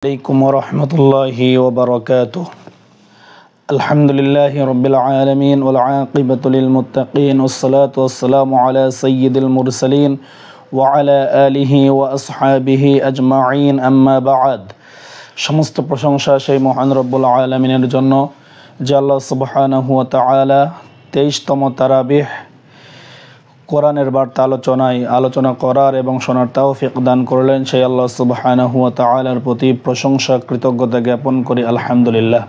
عليكم ورحمة الله وبركاته. الحمد لله رب العالمين والعاقبة للمتقين والصلاة والسلام على سيد المرسلين وعلى آله وأصحابه أجمعين أما بعد. সমস্ত প্রশংসা সেই মহান রব্বুল আলামিনের জন্য যে আল্লাহ সুবহানাহু ওয়া তাআলা 23তম তারাবিহ কোরআনের বার্তা আলোচনা করার এবং শোনার তৌফিক দান করলেন। সেই আল্লাহ সুবহানাহু ওয়া তাআলার প্রতি প্রশংসা কৃতজ্ঞতা জ্ঞাপন করি আলহামদুলিল্লাহ।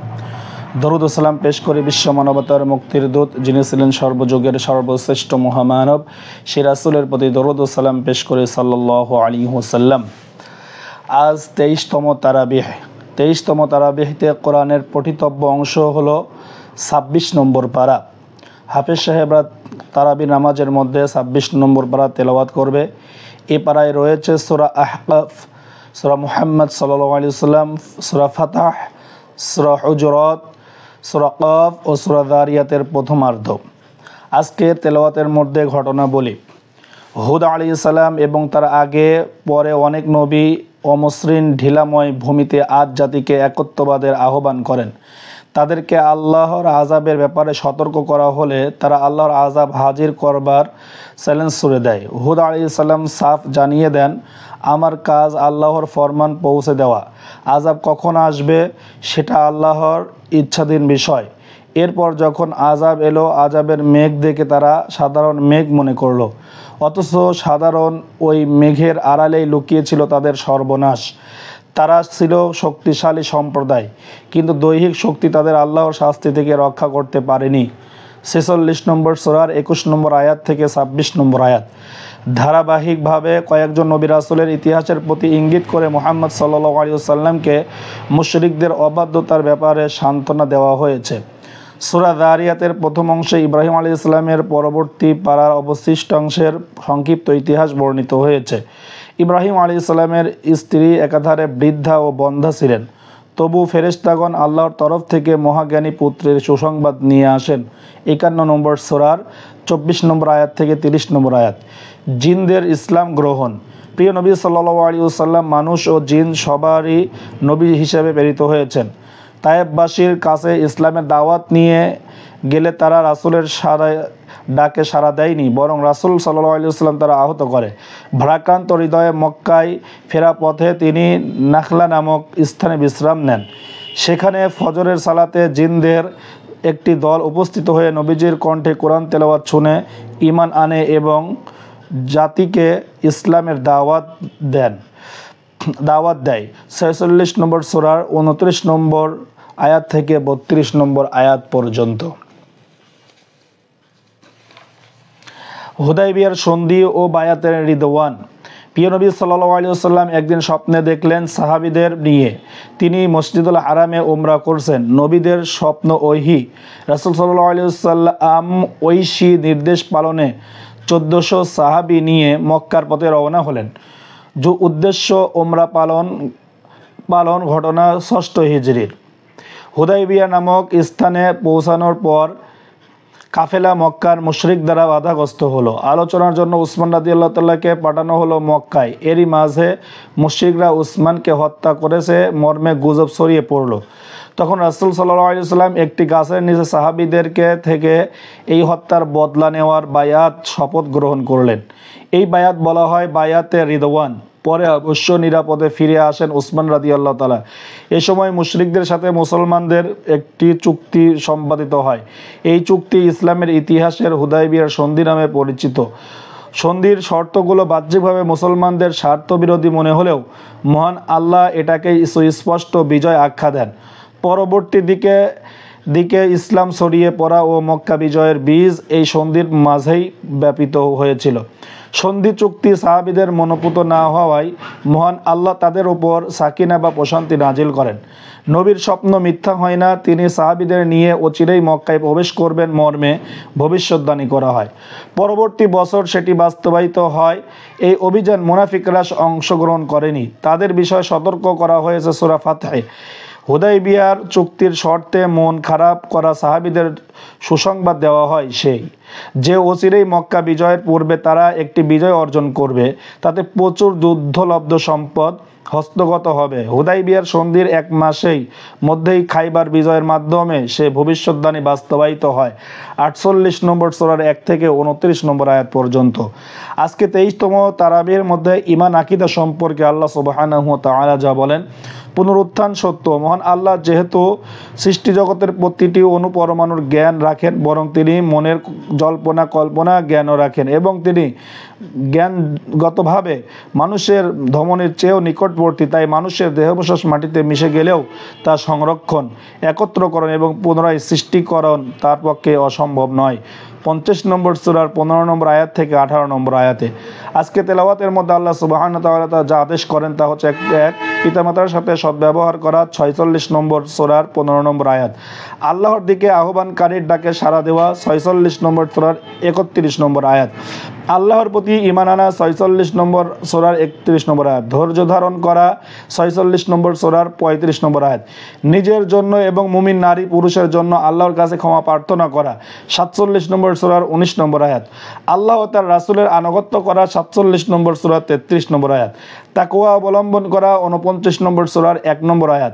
দরুদ ও সালাম পেশ করি বিশ্ব মানবতার মুক্তির দূত যিনি ছিলেন সর্বযুগের সর্বশ্রেষ্ঠ মহামানব সেই রাসূলের প্রতি দরুদ ও সালাম পেশ করে সাল্লাল্লাহু আলাইহি ওয়াসাল্লাম। আজ 23তম তারাবিহতে কোরআনের পঠিতব্য অংশ হলো 26 নম্বর পারা। হাফেজ সাহেবরা তারাবি নামাজের মধ্যে 26 নম্বর পারা তেলাওয়াত করবে। এই পারায় রয়েছে সূরা আহকাফ, সূরা মুহাম্মদ সাল্লাল্লাহু আলাইহি ওয়াসাল্লাম, সূরা ফাতহ, সূরা হুজুরাত, সূরা কাফ ও সূরা যারিয়াতের প্রথমার্ধ। আজকে তেলাওয়াতের মধ্যে ঘটনা বলি। হুদ আলাইহিস সালাম এবং তার আগে পরে অনেক নবী অমসৃণ ঢিলাময় ভূমিতে আদ জাতিকে একত্ববাদের আহ্বান করেন। তাদেরকে আল্লাহর আযাবের ব্যাপারে সতর্ক করা হলে তারা আল্লাহর আযাব হাজির করবার চ্যালেঞ্জ ছুড়ে দেয়। হুদ আলাইহিস সালাম সাফ জানিয়ে দেন, আমার কাজ আল্লাহর ফরমান পৌঁছে দেওয়া, আযাব কখন আসবে সেটা আল্লাহর ইচ্ছাধীন বিষয়। এরপর যখন আযাব এলো, আযাবের মেঘ দেখে তারা সাধারণ মেঘ মনে করলো, অথচ সাধারণ ওই মেঘের আড়ালেই লুকিয়ে ছিল তাদের সর্বনাশ। তারা ছিল শক্তিশালী সম্প্রদায়, কিন্তু দৈহিক শক্তি তাদের আল্লাহর শাস্তি থেকে রক্ষা করতে পারেনি। 46 নম্বর সূরার 21 নম্বর আয়াত থেকে 26 নম্বর আয়াত। ধারাবাহিকভাবে কয়েকজন নবী রাসূলের ইতিহাসের প্রতি ইঙ্গিত করে মুহাম্মদ সাল্লাল্লাহু আলাইহি ওয়াসাল্লামকে মুশরিকদের অবাধ্যতার ব্যাপারে সান্ত্বনা দেওয়া হয়েছে। সূরা যারিয়াতের প্রথম অংশে ইব্রাহিম আলাইহিস সালামের পরবর্তী পারার অবশিষ্টাংশের সংক্ষিপ্ত ইতিহাস বর্ণিত হয়েছে। ইব্রাহিম আলাইহিস সালামের স্ত্রী একাধারে বৃদ্ধা ও বন্ধ্যা ছিলেন, তবু ফেরেশতাগণ আল্লাহর তরফ থেকে মহাজ্ঞানী পুত্রের সুসংবাদ নিয়ে আসেন। 51 নম্বর সূরার 24 নম্বর আয়াত থেকে 30 নম্বর আয়াত। জিনদের ইসলাম গ্রহণ। প্রিয় নবী সাল্লাল্লাহু আলাইহি ওয়াসাল্লাম মানুষ ও জিন সবারই নবী হিসেবে প্রেরিত হয়েছেন। তায়েববাসীর কাছে ইসলামের দাওয়াত নিয়ে গেলে তারা রাসূলের ডাকে সাড়া দেয়নি, বরং রাসূল সাল্লাল্লাহু আলাইহি ওয়াসাল্লাম তারা আহত করে। ভারাক্রান্ত হৃদয়ে মক্কায় ফেরা পথে তিনি নাখলা নামক স্থানে বিশ্রাম নেন। সেখানে ফজরের সালাতে জিনদের একটি দল উপস্থিত হয়ে নবীজির কণ্ঠে কোরআন তেলাওয়াত শুনে ঈমান আনে এবং জাতিকে ইসলামের দাওয়াত দেয়। 46 নম্বর সূরার 29 নম্বর আয়াত থেকে 32 নম্বর আয়াত পর্যন্ত। হুদায়বিয়ার সন্ধি ও বায়াতের রিদওয়ান। প্রিয় নবী সাল্লাল্লাহু আলাইহি ওয়াসাল্লাম একদিন স্বপ্নে দেখলেন সাহাবীদের নিয়ে তিনি মসজিদুল হারামে উমরা করছেন। নবীদের স্বপ্ন ওহী। রাসূল সাল্লাল্লাহু আলাইহি ওয়াসাল্লাম ঐশী নির্দেশ পালনে 1400 সাহাবী নিয়ে মক্কার পথে রওনা হলেন। উদ্দেশ্য উমরা পালন। ঘটনা 6 হিজরির। হুদায়বিয়া নামক স্থানে পৌঁছানোর পর কাফেলা মক্কার মুশরিক দ্বারা বাধাগ্রস্ত হলো। আলোচনার জন্য উসমান রাদিয়াল্লাহু তাআলাকে পাঠানো হলো মক্কায়। এরই মাঝে মুশরিকরা উসমানকে হত্যা করেছে মর্মে গুজব ছড়িয়ে পড়ল। তখন রাসূল সাল্লাল্লাহু আলাইহি ওয়াসাল্লাম একটি গাছের নিচে সাহাবীদেরকে থেকে এই হত্যার বদলা নেওয়ার বায়াত শপথ গ্রহণ করলেন। এই বায়াত বলা হয় বায়াতে রিদওয়ান। পরে অবশ্য নিরাপদে ফিরে আসেন উসমান রাদিয়াল্লাহু তাআলা। এই সময় মুশরিকদের সাথে মুসলমানদের একটি চুক্তি সম্পাদিত হয়। এই চুক্তি ইসলামের ইতিহাসের হুদায়বিয়ার সন্ধি নামে পরিচিত। সন্ধির শর্তগুলো বাহ্যিকভাবে মুসলমানদের স্বার্থবিরোধী মনে হলেও মহান আল্লাহ এটাকে সুস্পষ্ট বিজয় আখ্যা দেন। পরবর্তী দিকে ইসলাম ছড়িয়ে পড়া ও মক্কা বিজয়ের বীজ এই সন্ধির মাঝেই ব্যাপিত হয়েছিল। সন্ধি চুক্তি সাহাবীদের মনোপুত না হওয়ায় মহান আল্লাহ তাদের উপর সাকিনা বা প্রশান্তি নাজিল করেন। নবীর স্বপ্ন মিথ্যা হয় না, তিনি সাহাবীদের নিয়ে অচিরেই মক্কায় প্রবেশ করবেন মর্মে ভবিষ্যদ্বাণী করা হয়। পরবর্তী বছর সেটি বাস্তবায়িত হয়। এই অভিযান মুনাফিকরা অংশগ্রহণ করেনি, তাদের বিষয়ে সতর্ক করা হয়েছে সূরা ফাতহে। হুদায়বিয়ার চুক্তির শর্তে মন খারাপ করা সাহাবীদের সুসংবাদ দেওয়া হয় যে অচিরেই মক্কা বিজয়ের পূর্বে তারা একটি বিজয় অর্জন করবে, তাতে প্রচুর যুদ্ধলব্ধ সম্পদ হস্তগত হবে। হুদাইবিয়ার সন্ধির 1 মাসেই মধ্যেই খাইবার বিজয়ের মাধ্যমে সে ভবিষ্যদ্বাণী বাস্তবায়িত হয়। 48 নম্বর সূরার 1 থেকে 29 নম্বর আয়াত পর্যন্ত। আজকে 23তম তারাবির মধ্যে ঈমান আকীদা সম্পর্কে আল্লাহ সুবহানাহু ওয়া তাআলা যা বলেন, পুনরুত্থান সত্য। মহান আল্লাহ যেহেতু সৃষ্টি জগতের প্রতিটি অনুপরমাণুর জ্ঞান রাখেন, বরং তিনি মনের জল্পনা কল্পনা জ্ঞানও রাখেন, এবং তিনি জ্ঞানগতভাবে মানুষের ধমনের চেয়েও নিকটবর্তী। তাই মানুষের দেহাবশেষ মাটিতে মিশে গেলেও তা সংরক্ষণ, একত্রকরণ এবং পুনরায় সৃষ্টিকরণ তার পক্ষে অসম্ভব নয়। 50 নম্বর সূরার 15 নম্বর আয়াত থেকে 18 নম্বর আয়াতে। আজকে তেলাওয়াতের মধ্যে আল্লাহ সুবহানাহু ওয়া তাআলা যা আদেশ করেন তা হচ্ছে, এক, পিতামাতার সাথে সদ্ব্যবহার করা, 46 নম্বর সূরার 15 নম্বর আয়াত। আল্লাহর দিকে আহ্বানকারীর ডাকে সাড়া দেওয়া, 46 নম্বর সূরার 31 নম্বর আয়াত। আল্লাহর প্রতি ঈমান আনা, 46 নম্বর সূরার 31 নম্বর আয়াত। ধৈর্য ধারণ করা, 46 নম্বর সূরার 35 নম্বর আয়াত। নিজের জন্য এবং মুমিন নারী পুরুষের জন্য আল্লাহর কাছে ক্ষমা প্রার্থনা করা, 47 নম্বর সূরার 19 নম্বর আয়াত। আল্লাহ ও তার রাসূলের আনুগত্য করা, 47 নম্বর সূরার 33 নম্বর আয়াত। তাকওয়া অবলম্বন করা, 49 নম্বর সূরার 1 নম্বর আয়াত।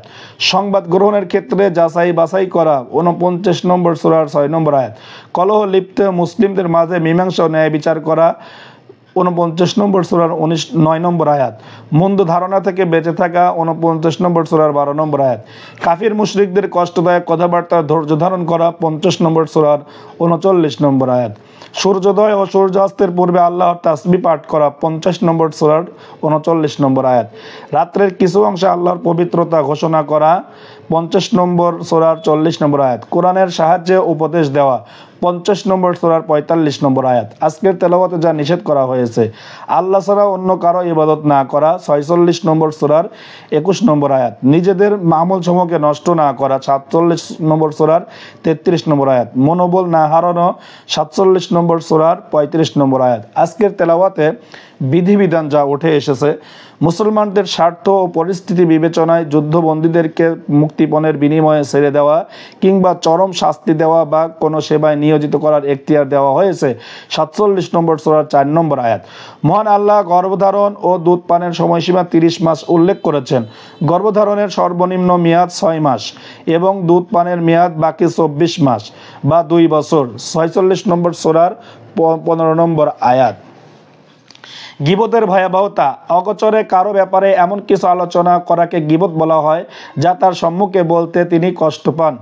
সংবাদ গ্রহণের ক্ষেত্রে যাচাই বাছাই করা, 49 নম্বর সূরার 6 নম্বর আয়াত। কলহ লিপ্ত মুসলিমদের মাঝে মীমাংসা ও ন্যায় বিচার করা, 49 নম্বর সূরার 9 নম্বর আয়াত। মন্দ ধারণা থেকে বেঁচে থাকা, 49 নম্বর সূরার 12 নম্বর আয়াত। কাফির মুশরিকদের কষ্টদায়ক কথাবার্তা ধৈর্য ধারণ করা, 50 নম্বর সূরার 39 নম্বর আয়াত। সূর্যোদয় ও সূর্যাস্তের পূর্বে আল্লাহর তাসবিহ পাঠ করা, 50 নম্বর সূরার 39 নম্বর আয়াত। রাত্রের কিছু অংশে আল্লাহর পবিত্রতা ঘোষণা করা, 50 নম্বর সূরার 40 নম্বর আয়াত। কোরআনের সাহায্যে উপদেশ দেওয়া, 50 নম্বর সূরার 45 নম্বর আয়াত। আজকের তেলাওয়াতে যা নিষেধ করা হয়েছে, আল্লাহ ছাড়া অন্য কারো ইবাদত না করা, 46 নম্বর সূরার 21 নম্বর আয়াত। নিজেদের আমল সমূহকে নষ্ট না করা, 47 নম্বর সূরার 33 নম্বর আয়াত। মনোবল না হারানো, 47 নম্বর সূরার 35 নম্বর আয়াত। আজকের তেলাওয়াতে বিধিবিধান যা উঠে এসেছে, মুসলমানদের স্বার্থ ও পরিস্থিতি বিবেচনায় যুদ্ধবন্দীদেরকে মুক্তিপণের বিনিময়ে ছেড়ে দেওয়া কিংবা চরম শাস্তি দেওয়া বা কোনো সেবায় নিয়োজিত করার এখতিয়ার দেওয়া হয়েছে, 47 নম্বর সূরার 4 নম্বর আয়াত। মহান আল্লাহ গর্ভধারণ ও দুধ পানের সময়সীমা 30 মাস উল্লেখ করেছেন। গর্ভধারণের সর্বনিম্ন মেয়াদ 6 মাস এবং দুধ পানের মেয়াদ বাকি 24 মাস বা 2 বছর, 46 নম্বর সূরার 15 নম্বর আয়াত। গীবতের ভয়াবহতা, অগোচরে কারো ব্যাপারে এমন কিছু আলোচনা করাকে গীবত বলা হয় যা তার সম্মুখে বলতে তিনি কষ্ট পান,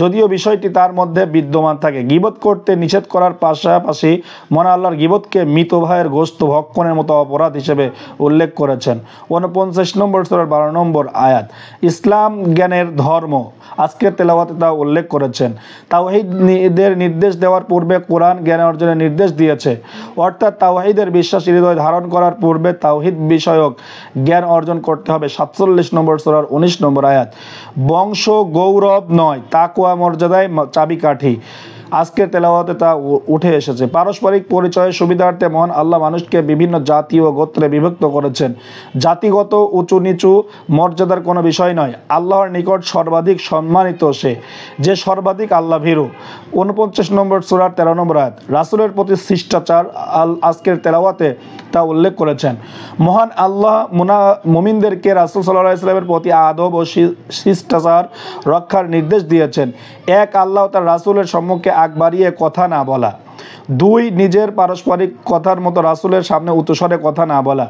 যদিও বিষয়টি তার মধ্যে বিদ্যমান থাকে। গীবত করতে নিষেধ করার পাশাপাশি মহান আল্লাহর গীবতকে মৃত ভাইয়ের গোশত ভক্ষণের মতো অপরাধ হিসেবে উল্লেখ করেছেন, 49 নম্বর সূরার 12 নম্বর আয়াত। ইসলাম জ্ঞানের ধর্ম, আজকের তেলাওয়াতে তা উল্লেখ করেছেন। তাওহীদের নির্দেশ দেওয়ার পূর্বে কোরআন জ্ঞান অর্জনের নির্দেশ দিয়েছে, অর্থাৎ তাওহীদের বিশ্বাস হৃদয় ধারণ করার পূর্বে তাওহীদ বিষয়ক জ্ঞান অর্জন করতে হবে, 47 নম্বর সূরার 19 নম্বর আয়াত। বংশ গৌরব নয়, তাকওয়া মর্যাদায় চাবিকাঠি, আজকের তেলাওয়াতে তা উঠে এসেছে। পারস্পরিক পরিচয়ের সুবিধার্থে মহান আল্লাহ মানুষকে বিভিন্ন জাতি ও গোত্রে বিভক্ত করেছেন। জাতিগত উঁচু নিচু মর্যাদার কোনো বিষয় নয়, আল্লাহর নিকট সর্বাধিক সম্মানিত সে যে সর্বাধিক আল্লাহ ভীরু, 49 নম্বর সূরার 13 নম্বর আয়াত। রাসূলের প্রতি শিষ্টাচার, আজকের তেলাওয়াতে তা উল্লেখ করেছেন। মহান আল্লাহ মুমিনদেরকে রাসূল সাল্লাল্লাহু আলাইহি ওয়াসাল্লামের প্রতি আদব ও শিষ্টাচার রক্ষার নির্দেশ দিয়েছেন। এক, আল্লাহ তার রাসূলের সম্মুখে আগ বাড়িয়ে কথা না বলা। 2, নিজের পারস্পরিক কথার মতো রাসূলের সামনে উচ্চস্বরে কথা না বলা।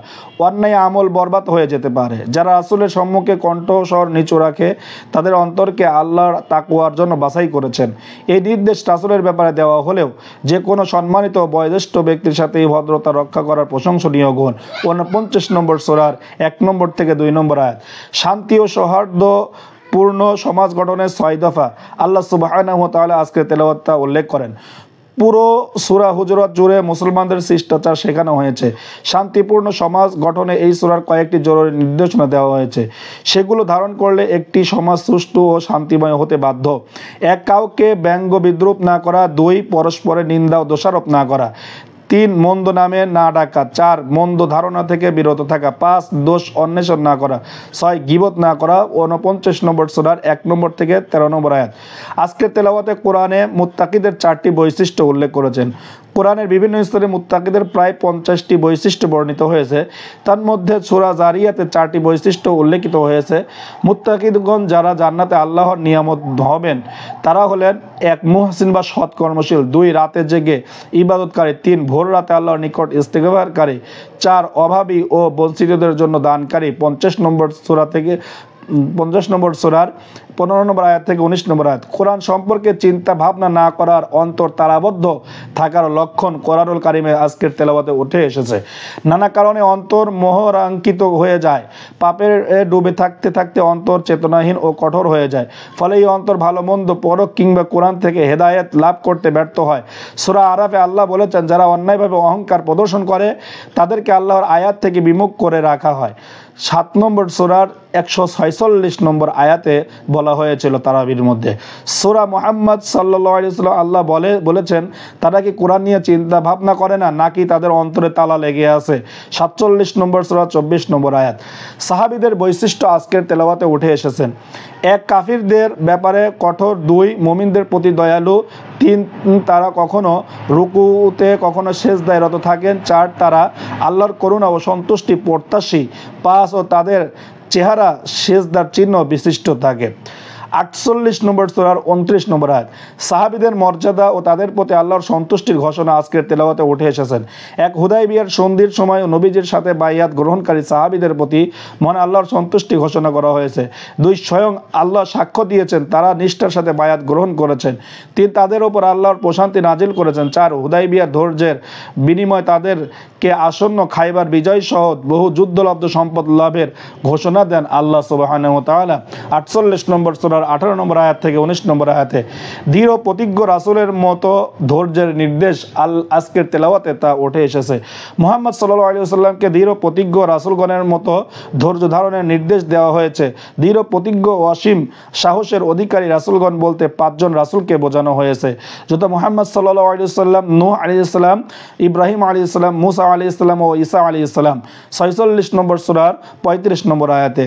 অন্যায় আমল বরবাদ হয়ে যেতে পারে। যারা রাসূলের সম্মুখে কণ্ঠস্বর নিচু রাখে তাদের অন্তরকে আল্লাহর তাকওয়ার জন্য বাছাই করেছেন। এই নির্দেশ রাসূলের ব্যাপারে দেওয়া হলেও যে কোনো সম্মানিত বয়োজ্যেষ্ঠ ব্যক্তির সাথে এই ভদ্রতা রক্ষা করার প্রশংসনীয় গুণ, 49 নম্বর সূরার 1 নম্বর থেকে 2 নম্বর আয়াত। শান্তি ও সৌহার্দ্য পূর্ণ সমাজ গঠনের 6 দফা আল্লাহ সুবহানাহু ওয়া তাআলা আজকের তেলাওয়াতে উল্লেখ করেন। পুরো সূরা হুজুরাত জুড়ে মুসলমানদের শিষ্টাচার শেখানো হয়েছে। শান্তিপূর্ণ সমাজ গঠনে এই সূরার কয়েকটি জরুরি নির্দেশনা দেওয়া হয়েছে। সেগুলো ধারণ করলে একটি সমাজ সুষ্ঠু ও শান্তিময় হতে বাধ্য। 1, কাউকে ব্যঙ্গ বিদ্রুপ না করা। 2, পরস্পরের নিন্দা ও দোষারোপ না করা। 3 মন্দ নামে না ডাকা, 4 মন্দ ধারণা থেকে বিরত থাকা, 5 দোষ অন্বেষণ না করা, 6 গীবত না করা। 49 নম্বর সূরার 1 নম্বর থেকে 13 নম্বর আয়াত। আজকে তেলাওয়াতে কোরআনে মুত্তাকিদের 4টি বৈশিষ্ট্য উল্লেখ করেছেন। কোরআনের বিভিন্ন স্তরে মুত্তাকিদের প্রায় 50টি বৈশিষ্ট্য বর্ণিত হয়েছে। তার মধ্যে সূরা জারিয়াতে 4টি বৈশিষ্ট্য উল্লেখিত হয়েছে। মুত্তাকিদগণ যারা জান্নাতে আল্লাহর নিয়ামত হবেন তারা হলেন 1 মুহসিন বা সৎ কর্মশীল, 2 রাতে জেগে ইবাদতকারী, 3 ভোর রাতে আল্লাহর নিকট ইস্তেগফারকারী, 4 অভাবী ও বঞ্চিতদের জন্য দানকারী। 50 নম্বর সূরার 15 নম্বর আয়াত থেকে 19 নম্বর আয়াত। কোরআন সম্পর্কে চিন্তা ভাবনা না করার, অন্তর তালাবদ্ধ থাকার লক্ষণ কোরআনুল কারিমে আজকের তেলাওয়াতে উঠে এসেছে। নানা কারণে অন্তর মোহরাঙ্কিত হয়ে যায়, পাপের ডুবে থাকতে থাকতে অন্তর চেতনাহীন ও কঠোর হয়ে যায়। ফলে এই অন্তর ভালো মন্দ, পরখ কিংবা কোরআন থেকে হেদায়েত লাভ করতে ব্যর্থ হয়। সূরা আরাফে আল্লাহ বলেছেন, যারা অন্যায়ভাবে অহংকার প্রদর্শন করে তাদেরকে আল্লাহর আয়াত থেকে বিমুখ করে রাখা হয়। 7 নম্বর সূরার 146 নম্বর আয়াতে বলা হয়েছিল তারাবির মধ্যে। সূরা মুহাম্মদ সাল্লাল্লাহু আলাইহি ওয়াসাল্লাম আল্লাহ বলেছেন, তারা কি কোরআন নিয়ে চিন্তা ভাবনা করে না, নাকি তাদের অন্তরে তালা লেগে আছে? 47 নম্বর সূরা 24 নম্বর আয়াত। সাহাবীদের বৈশিষ্ট্য আজকের তেলাওয়াতে উঠে এসেছেন। 1 কাফিরদের ব্যাপারে কঠোর, 2 মুমিনদের প্রতি দয়ালু, 3 তারা কখনো রুকুতে কখনো সেজদায় রত থাকেন, 4 তারা আল্লাহর করুণা ও সন্তুষ্টি প্রত্যাশী, 5 ও তাদের চেহারা সেজদার চিহ্ন বিশিষ্ট থাকে। 48 নম্বর সূরার 29 নম্বর আয়াত। সাহাবীদের মর্যাদা ও তাদের প্রতি আল্লাহর সন্তুষ্টির ঘোষণা আজকের তেলাওয়াতে উঠে এসেছেন। 1 হুদায়বিয়ার সন্ধির সময় নবীজির সাথে বাইয়াত গ্রহণকারী সাহাবীদের প্রতি মনে আল্লাহর সন্তুষ্টি ঘোষণা করা হয়েছে। 2 স্বয়ং আল্লাহ সাক্ষ্য দিয়েছেন তারা নিষ্ঠার সাথে বায়াত গ্রহণ করেছেন। 3 তাদের উপর আল্লাহর প্রশান্তি নাজিল করেছেন। 4 হুদায়বিয়ার ধৈর্যের বিনিময়ে তাদেরকে আসন্ন খাইবার বিজয় সহ বহু যুদ্ধলব্ধ সম্পদ লাভের ঘোষণা দেন আল্লাহ সুবহানাহু ওয়া তাআলা। 48 নম্বর সূরা 18 নম্বর আয়াত থেকে 19 নম্বর আয়াতে দৃঢ় প্রতিজ্ঞ রাসূলের মতো ধৈর্যের নির্দেশ আজকের তেলাওয়াতে তা উঠে এসেছে। মুহাম্মদ সাল্লাল্লাহু আলাইহি ওয়াসাল্লামকে দৃঢ় প্রতিজ্ঞ রাসূলগণের মতো ধৈর্য ধারণের নির্দেশ দেওয়া হয়েছে। দৃঢ় প্রতিজ্ঞ অসীম সাহসের অধিকারী রাসূলগণ বলতে 5 জন রাসূলকে বোঝানো হয়েছে, যথা মুহাম্মদ সাল্লাল্লাহু আলাইহি ওয়াসাল্লাম, নূহ আলাইহিস সালাম, ইব্রাহিম আলাইহিস সালাম, মুসা আলাইহিস সালাম ও ঈসা আলাইহিস সালাম। 46 নম্বর সূরার 35 নম্বর আয়াতে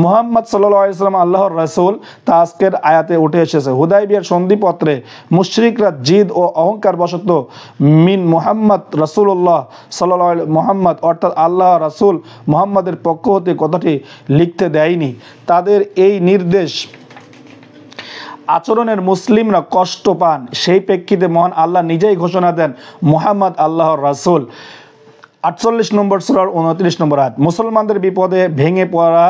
মুহাম্মদ সাল্লাল্লাহু আলাইহি ওয়াসাল্লাম আল্লাহর রাসূল তা আজকের আয়াতে উঠে এসেছে। হুদায়বিয়ার সন্ধিপত্রে মুশরিকরা জিদ ও অহংকার বশত মিন মুহাম্মদ রাসূলুল্লাহ সাল্লাল্লাহু আলাইহি মুহাম্মদ অর্থাৎ আল্লাহ রাসূল মুহাম্মাদের পক্ষ হতে কথাটি লিখতে দেয়নি। তাদের এই নির্দেশ আচরণের মুসলিমরা কষ্ট পান। সেই প্রেক্ষিতে মহান আল্লাহ নিজেই ঘোষণা দেন, মুহাম্মদ আল্লাহর রাসূল। 48 নম্বর সূরার 29 নম্বর আয়াত। মুসলমানদের বিপদে ভেঙে পড়া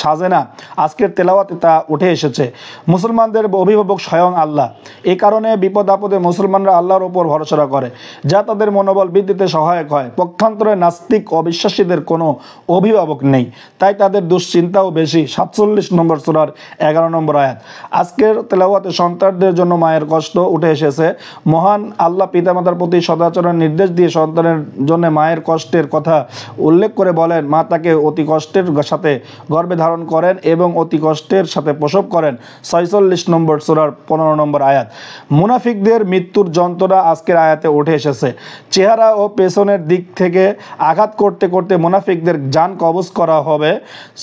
সাজে না, আজকের তেলাওয়াতে তা উঠে এসেছে। মুসলমানদের অভিভাবক স্বয়ং আল্লাহ। এই কারণে বিপদ আপদে মুসলমানরা আল্লাহর উপর ভরসা করে, যা তাদের মনোবল বৃদ্ধিতে সহায়ক হয়। পক্ষান্তরে নাস্তিক অবিশ্বাসীদের কোনো অভিভাবক নেই, তাই তাদের দুশ্চিন্তাও বেশি। 47 নম্বর সূরার 11 নম্বর আয়াত। আজকের তেলাওয়াতে সন্তানদের জন্য মায়ের কষ্ট উঠে এসেছে। মহান আল্লাহ পিতামাতার প্রতি সদাচরণের নির্দেশ দিয়ে সন্তানের জন্য মায়ের কষ্টের কথা উল্লেখ করে বলেন, মা তাকে অতি কষ্টের সাথে গর্ভে ধারণ করেন এবং অতি কষ্টের সাথে প্রসব করেন। 46 নম্বর সূরার 15 নম্বর আয়াত। মুনাফিকদের মৃত্যুর যন্ত্রণা আজকের আয়াতে উঠে এসেছে। চেহারা ও পেছনের দিক থেকে আঘাত করতে করতে মুনাফিকদের জান কবজ করা হবে।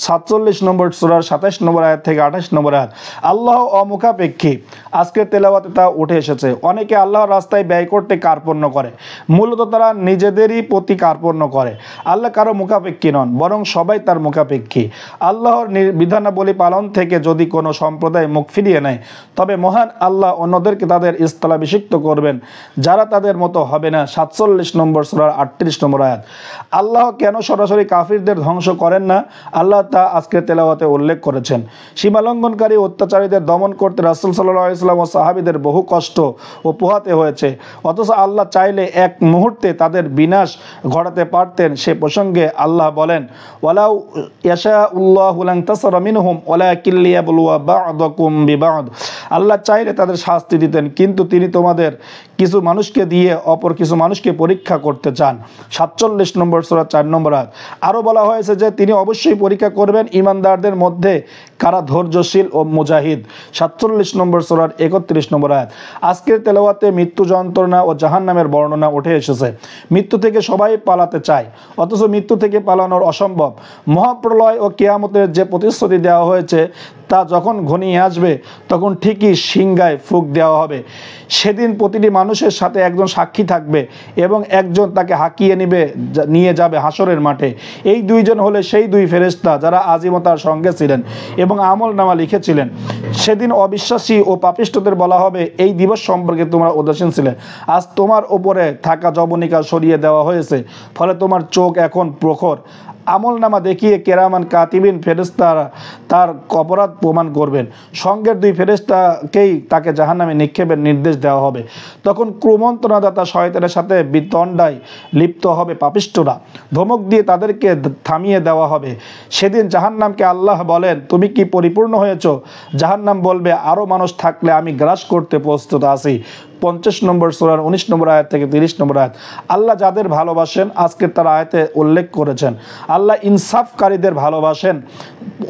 47 নম্বর সূরার 27 নম্বর আয়াত থেকে 28 নম্বর আয়াত। আল্লাহ অমুখাপেক্ষী, আজকের তেলাওয়াতে তা উঠে এসেছে। অনেকে আল্লাহর রাস্তায় ব্যয় করতে কার্পণ্য করে, মূলত তারা নিজেদেরই প্রতি কার্পণ্য করে। আল্লাহ কারো মুখাপেক্ষী নন, বরং সবাই তার মুখাপেক্ষী। আল্লাহর বিধানাবলী পালন থেকে যদি কোনো সম্প্রদায় মুখ ফিরিয়ে নেয়, তবে মহান আল্লাহ অন্যদেরকে তাদের স্থলাভিষিক্ত করবেন, যারা তাদের মতো হবে না। 47 নম্বর সূরার 38 নম্বর আয়াত। আল্লাহ কেন সরাসরি কাফিরদের ধ্বংস করেন না, আল্লাহ তা আজকের তেলাওয়াতে উল্লেখ করেছেন। সীমালঙ্ঘনকারী অত্যাচারীদের দমন করতে রাসূল সাল্লাল্লাহু আলাইহি ওয়াসাল্লাম ও সাহাবীদের বহু কষ্ট ও পোহাতে হয়েছে, অথচ আল্লাহ চাইলে এক মুহূর্তে তাদের বিনাশ ঘটাতে পারতেন। সে প্রসঙ্গে আল্লাহ বলেন, ওয়ালাউ ইয়াশাউল্লাহু আল্লাহু লান তাসরা মিনহুম ওয়ালাকিন লিয়াবলুয়া বা'দাকুম বিবা'দ। আল্লাহ চাইলে তাদের শাস্তি দিতেন, কিন্তু তিনি তোমাদের কিছু মানুষকে দিয়ে অপর কিছু মানুষকে পরীক্ষা করতে চান। 47 নম্বর সূরা 4 নম্বর আয়াত। আরও বলা হয়েছে যে তিনি অবশ্যই পরীক্ষা করবেন ইমানদারদের মধ্যে কারা ধৈর্যশীল ও মুজাহিদ। 47 নম্বর সূরার 31 নম্বর আয়াত। আজকের তেলাওয়াতে মৃত্যু যন্ত্রণা ও জাহান্নামের বর্ণনা উঠে এসেছে। মৃত্যু থেকে সবাই পালাতে চায়, অথচ মৃত্যু থেকে পালানোর অসম্ভব। মহাপ্রলয় ও কিয়ামতের যে প্রতিশ্রুতি দেওয়া হয়েছে তা যখন ঘনিয়ে আসবে তখন ঠিকই সিংহায় ফুঁক দেওয়া হবে। সেদিন প্রতিটি মানুষের সাথে একজন সাক্ষী থাকবে এবং একজন তাকে হাঁকিয়ে নিয়ে যাবে হাসরের মাঠে। এই দুইজন হলে সেই দুই ফেরেশতা যারা আজীবন তার সঙ্গে ছিলেন এবং আমলনামা লিখেছিলেন। সেদিন অবিশ্বাসী ও পাপিষ্ঠদের বলা হবে, এই দিবস সম্পর্কে তোমরা উদাসীন ছিলে। আজ তোমার ওপরে থাকা জবনিকা সরিয়ে দেওয়া হয়েছে, ফলে তোমার চোখ এখন প্রখর। আমলনামা দেখিয়ে কেরামান কাতিবিন ফেরেশতারা তার অপরাধ প্রমাণ করবেন। সঙ্গের দুই ফেরেশতাকেই তাকে জাহান্নামে নিক্ষেপের নির্দেশ দেওয়া হবে। তখন কুমন্ত্রণাদাতা শয়তানের সাথে বিতণ্ডায় লিপ্ত হবে পাপিষ্ঠরা। ধমক দিয়ে তাদেরকে থামিয়ে দেওয়া হবে। সেদিন জাহান্নামকে আল্লাহ বলেন, তুমি কি পরিপূর্ণ হয়েছ? জাহান্নাম বলবে, আরও মানুষ থাকলে আমি গ্রাস করতে প্রস্তুত আছি। 50 নম্বর সূরার 19 নম্বর আয়াত থেকে 30 নম্বর আয়াত। আল্লাহ যাদের ভালোবাসেন আজকের তার আয়াতে উল্লেখ করেছেন। আল্লাহ ইনসাফকারীদের ভালোবাসেন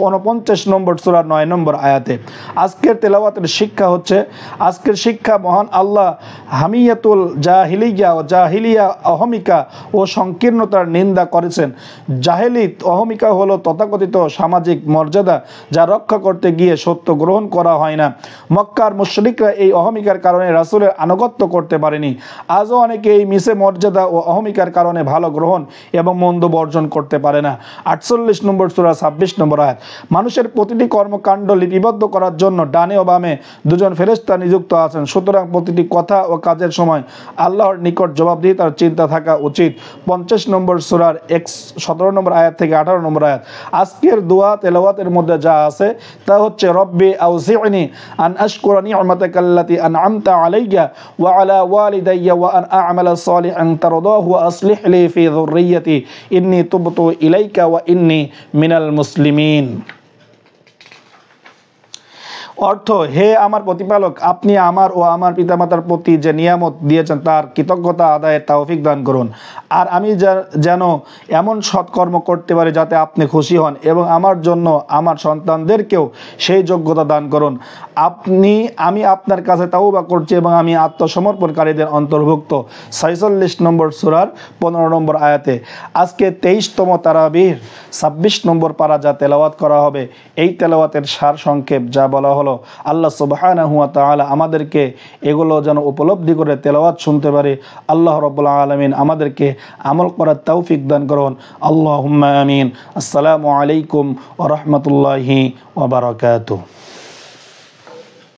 49 নম্বর সূরার 9 নম্বর আয়াতে। আজকের তেলাওয়াতের শিক্ষা হচ্ছে, আজকের শিক্ষা মহান আল্লাহ হামিয়াতুল জাহিলিয়া ও জাহিলিয়া অহমিকা ও সংকীর্ণতার নিন্দা করেছেন। জাহেলি অহমিকা হলো তথাকথিত সামাজিক মর্যাদা যা রক্ষা করতে গিয়ে সত্য গ্রহণ করা হয় না। মক্কার মুশরিকরা এই অহমিকার কারণে রাসূলের আনুগত্য করতে পারেনি। আজও অনেকে এই মিছে মর্যাদা ও অহমিকার কারণে ভালো গ্রহণ এবং মন্দ বর্জন করতে পারে না। 48 নম্বর সূরা 26 নম্বর আয়াত। মানুষের প্রতিটি কর্মকাণ্ড লিপিবদ্ধ করার জন্য ডানে ও বামে দুজন ফেরেশতা নিযুক্ত আছেন। সুতরাং প্রতিটি কথা ও কাজের সময় আল্লাহর নিকট জবাবদিহিতার চিন্তা থাকা উচিত। 50 নম্বর সূরার 17 নম্বর আয়াত থেকে 18 নম্বর আয়াত। আজকের দোয়া তেলাওয়াতের মধ্যে যা আছে তা হচ্ছে, রব্বি আউজি'নি আন আশকুরা নি'মাতাকাল্লাতী আন'আমতা আলাইয়া ওয়া আলা ওয়ালিদাইয়া ওয়া আন আ'মালা সালিহান তারদাহু ওয়া আসলিহ লি ফি যুররিয়্যাতি ইন্নী তুবতু ইলাইকা ওয়া ইন্নী মিনাল মুসলিমিন। অর্থ, হে আমার প্রতিপালক, আপনি আমার ও আমার পিতামাতার প্রতি যে নিয়ামত দিয়েছেন তার কৃতজ্ঞতা আদায়ের তৌফিক দান করুন, আর আমি যেন এমন সৎকর্ম করতে পারি যাতে আপনি খুশি হন, এবং আমার জন্য আমার সন্তানদেরকেও সেই যোগ্যতা দান করুন। আমি আপনার কাছে তাওবা করছি এবং আমি আত্মসমর্পণকারীদের অন্তর্ভুক্ত। 46 নম্বর সূরার 15 নম্বর আয়াতে। আজকে 23তম তারাবির 26 নম্বর পারা যা তেলাওয়াত করা হবে, এই তেলাওয়াতের সার সংক্ষেপ যা বলা হলো, আল্লাহ সুবহানাহু ওয়া তাআলা আমাদেরকে এগুলো যেন উপলব্ধি করে তেলাওয়াত শুনতে পারে। আল্লাহ রাব্বুল আলামিন আমাদেরকে আমল করার তৌফিক দান করুন। আল্লাহুম্মা আমিন। আসসালামু আলাইকুম ওয়া রাহমাতুল্লাহি ওয়া বারাকাতুহু।